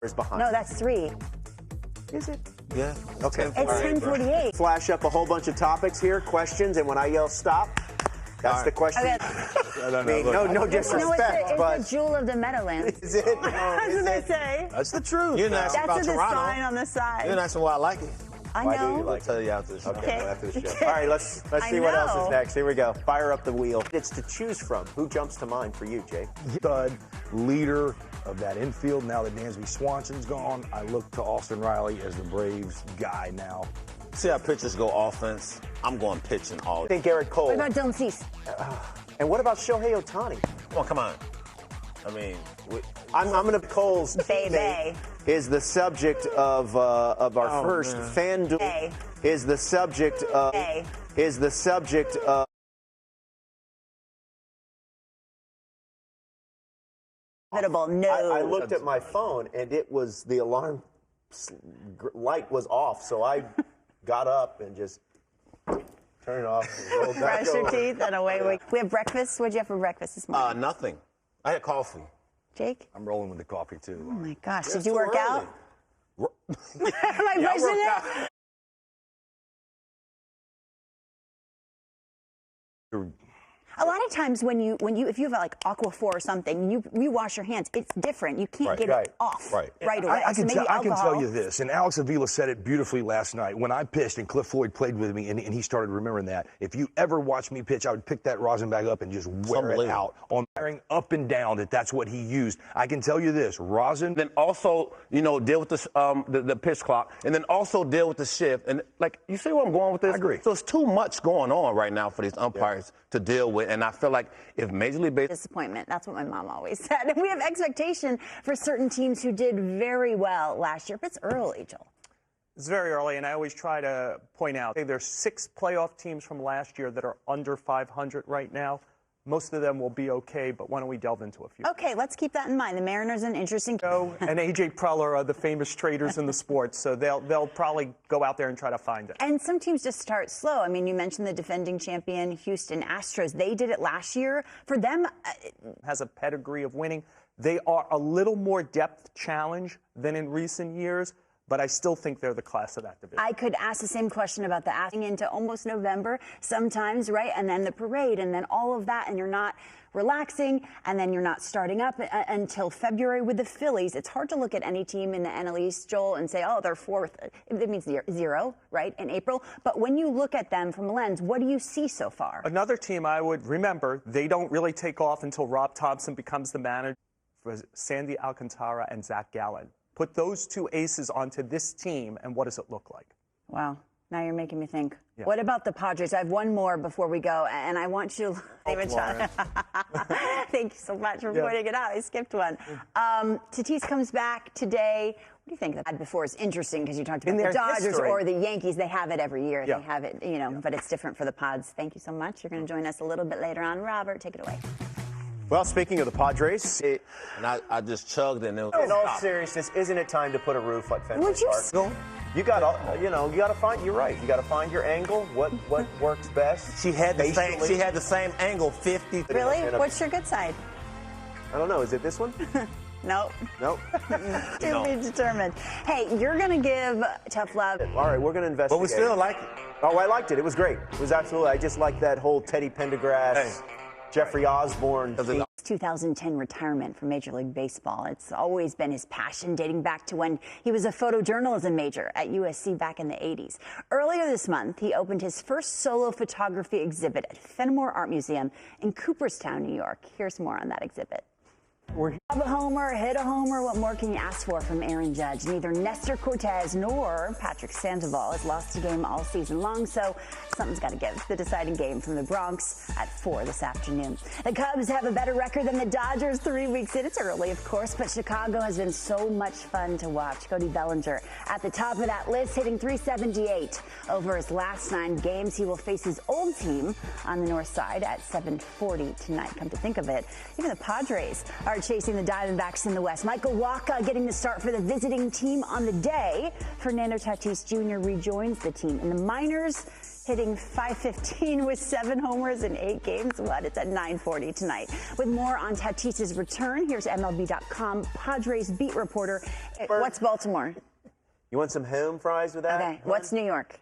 is behind. No, that's 3. Is it? Yeah. Okay. It's 10:48. Flash up a whole bunch of topics here, questions, and when I yell stop, that's the question. Okay. I mean, no disrespect, it's but the jewel of the Meadowlands. is it? That's what they say. That's the truth. You're not That's about what the Toronto. sign on the side. You're not saying why I like it. I Why do know. you like I'll tell you after the show. Okay, well, after the show. All right, let's see what else is next. Here we go. Fire up the wheel. It's to choose from. Who jumps to mind for you, Jake? Stud leader of that infield. Now that Dansby Swanson's gone, I look to Austin Riley as the Braves guy now. See how pitchers go offense. I'm going pitching all. I think Garrett Cole. What about Dylan Cease? And what about Shohei Ohtani? Come on. I mean, I'm going to Cole's teammate is the subject of our first fan duel. Is the subject of No. I looked at my phone and it was the alarm light was off, so I got up and just turned it off and rolled back Brush your over. teeth and away we have breakfast. What'd you have for breakfast this morning? nothing. I had coffee. Jake? I'm rolling with the coffee, too. Oh, my gosh. It's Did you too work early. out? Am I Yeah, I pushing worked it? out. A lot of times when you if you have like Aquaphor or something, you wash your hands. It's different. You can't get it off right away. I So can maybe tell alcohol. you this, and Alex Avila said it beautifully last night. When I pitched and Cliff Floyd played with me, and he started remembering that, if you ever watch me pitch, I would pick that rosin bag up and just wear it out on wearing up and down. That's what he used. I can tell you this, rosin. Then also, deal with the pitch clock, and then also deal with the shift. And like, you see where I'm going with this? I agree. So it's too much going on right now for these umpires to deal with, and I feel like if Major League Baseball Disappointment. That's what my mom always said. And we have expectation for certain teams who did very well last year, but it's early, Joel. It's very early, and I always try to point out there's 6 playoff teams from last year that are under 500 right now. Most of them will be okay, but why don't we delve into a few? Okay, let's keep that in mind. The Mariners an interesting. And A.J. Preller are the famous traders in the sport, so they'll probably go out there and try to find it. And some teams just start slow. I mean, you mentioned the defending champion Houston Astros. They did it last year. For them, has a pedigree of winning. They are a little more depth challenge than in recent years, but I still think they're the class of that division. I could ask the same question about the asking into almost November sometimes, right? And then the parade and then all of that, and you're not relaxing, and then you're not starting up until February with the Phillies. It's hard to look at any team in the NL East, Joel, and say, oh, they're 4th. It means 0, right, in April. But when you look at them from a lens, what do you see so far? Another team I would remember, they don't really take off until Rob Thompson becomes the manager, was Sandy Alcantara and Zach Gallen. Put those 2 aces onto this team, and what does it look like? Wow. Now you're making me think. Yeah. What about the Padres? I have one more before we go, and I want you to even try. Thank you so much for pointing it out. I skipped one. Tatis comes back today. What do you think? That before is interesting because you talked about the Dodgers history. Or the Yankees. They have it every year. Yeah. They have it, but it's different for the Pods. Thank you so much. You're going to join us a little bit later on. Robert, take it away. Well, speaking of the Padres, and I just chugged and it was in all seriousness, isn't it time to put a roof at Fenway Would you Park? You got you got to find. You're right. You got to find your angle. What works best? She had the same angle 50. Really? What's your good side? I don't know. Is it this one? Nope. Nope. To be determined. Hey, you're going to give tough love. All right, we're going to investigate. But we still like it. Oh, I liked it. It was great. It was absolutely. I just like that whole Teddy Pendergrass, Jeffrey Osborne. 2010 retirement from Major League Baseball. It's always been his passion, dating back to when he was a photojournalism major at USC back in the 80s. Earlier this month, he opened his first solo photography exhibit at Fenimore Art Museum in Cooperstown, New York. Here's more on that exhibit. Have a homer, hit a homer. What more can you ask for from Aaron Judge? Neither Nestor Cortez nor Patrick Sandoval has lost a game all season long, so something's got to give. The deciding game from the Bronx at 4 this afternoon. The Cubs have a better record than the Dodgers 3 weeks in. It's early, of course, but Chicago has been so much fun to watch. Cody Bellinger at the top of that list, hitting .378 over his last 9 games. He will face his old team on the north side at 7:40 tonight. Come to think of it, even the Padres are chasing the Diamondbacks in the West. Michael Wacha getting the start for the visiting team on the day. Fernando Tatis Jr. rejoins the team in the minors. hitting .515 with 7 homers in 8 games. What? It's at 9:40 tonight. With more on Tatis's return, here's MLB.com Padres beat reporter. What's Baltimore? You want some ham fries with that? Okay. What's New York?